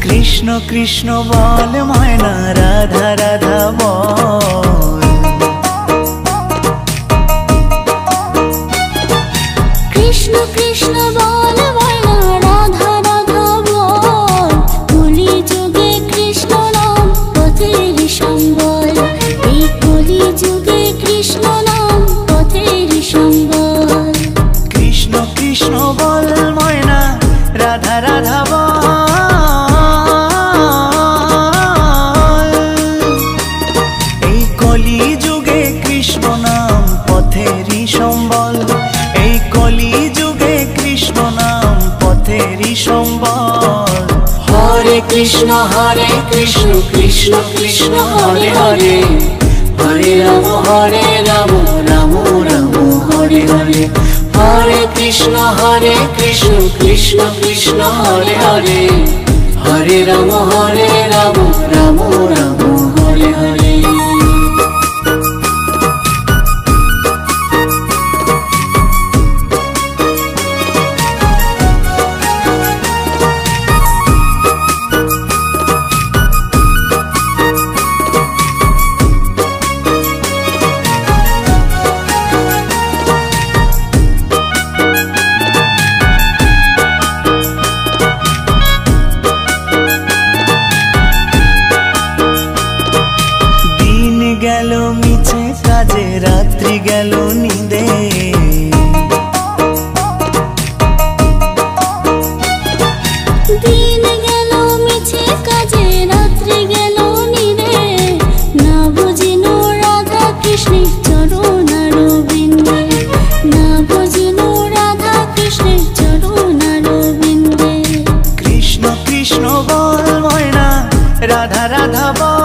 कृष्ण कृष्ण बोल मयना राधा राधा बोल। कृष्ण कृष्ण बोल मयना राधा राधा बोल। कलि जुगे कृष्ण नाम पथेर सम्बल। এই কলি যুগে কৃষ্ণ নাম পথের সম্বল। कृष्ण कृष्ण बोल मयना राधा राधा बोल। हरे कृष्ण कृष्ण कृष्ण हरे हरे। हरे राम राम राम हरे हरे। हरे कृष्ण कृष्ण कृष्ण हरे हरे। हरे राम राम राम हरे हरे। गेलो मिछे काजे रात्रि गेलो निदे। दिन गेलो मिछे काजे रात्रि गेलो निदे। ना बुझिनो राधा कृष्णेर चरण अरविंदे। ना बुझिनो राधा कृष्णेर चरण अरविंदे। कृष्ण कृष्ण बोल मयना राधा राधा बोल।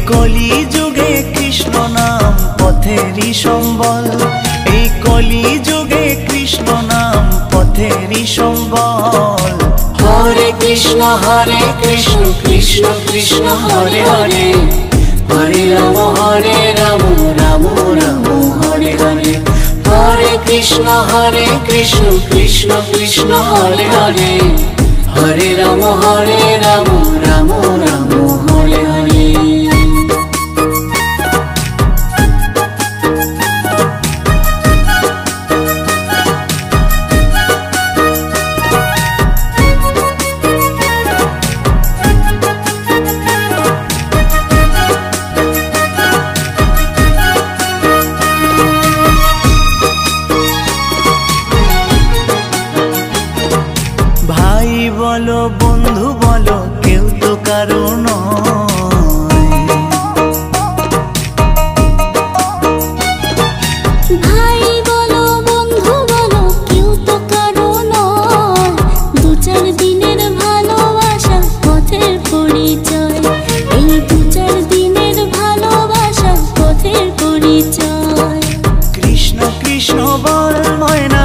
कलि जुगे कृष्ण नाम पथेरी सम्बल। कलि जुगे कृष्ण नाम पथेरी सम्बल। हरे कृष्ण कृष्ण कृष्ण हरे हरे। हरे राम राम राम हरे हरे। हरे कृष्ण कृष्ण कृष्ण हरे हरे। हरे राम राम राम हरे हरे। भाई बोलो बंधु बोलो केउ तो कारो नय। भाई बोलो बंधु बोलो केउ तो कारो नय। दु चार दिनेर भालोबासा पथेर परिचय। এই দু চার দিনের ভালোবাসা পথের পরিচয়। कृष्ण कृष्ण बोल मयना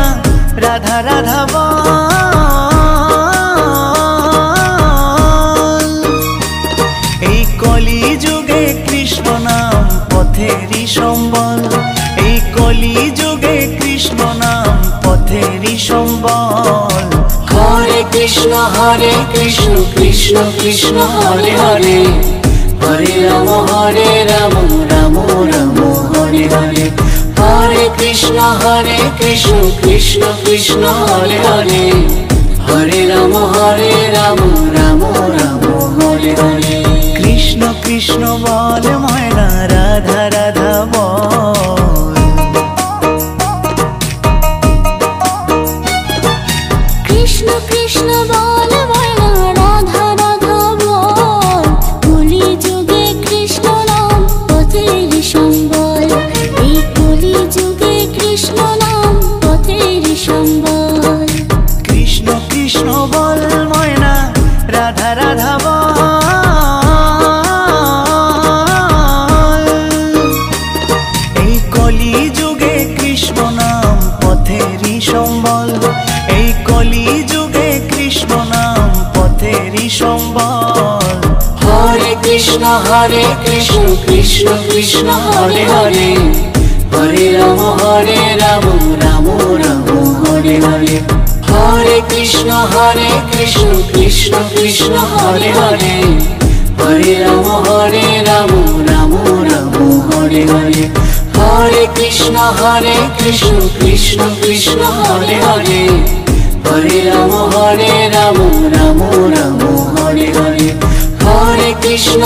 राधा राधा बोल। कलि जुगे कृष्ण नाम पथेरी सम्बल। कलि जुगे कृष्ण नाम पथेरी सम्बल। हरे कृष्ण कृष्ण कृष्ण हरे हरे। हरे राम राम राम हरे हरे। हरे कृष्ण कृष्ण कृष्ण हरे हरे। हरे राम राम राम हरे हरे। कृष्ण कृष्ण बोल मयना राधा राधा बोल। कृष्ण कृष्ण बोल मयना राधा राधा बोल। कलि जुगे कृष्ण नाम पथेर सम्बल। এই কলি যুগে কৃষ্ণ নাম পথের সম্বল। कृष्ण कृष्ण बोल मयना राधा राधा बोल। कलि जुगे कृष्ण नाम पथेरी सम्बल। कलि जुगे कृष्ण नाम पथेरी सम्बल। हरे कृष्ण कृष्ण कृष्ण हरे हरे। हरे राम राम राम हरे কৃষ্ণ কৃষ্ণ কৃষ্ণ হরে হরে, হরে রাম রাম রাম হরে হরে। হরে কৃষ্ণ কৃষ্ণ কৃষ্ণ হরে হরে, হরে রাম রাম রাম হরে হরে। হরে কৃষ্ণ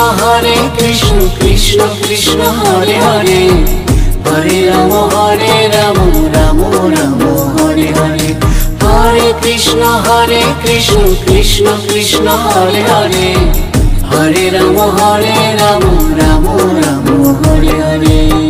কৃষ্ণ কৃষ্ণ হরে হরে, হরে রাম রাম রাম হরে হরে। হরে কৃষ্ণ কৃষ্ণ কৃষ্ণ হরে হরে, হরে রাম রাম রাম হরে হরে।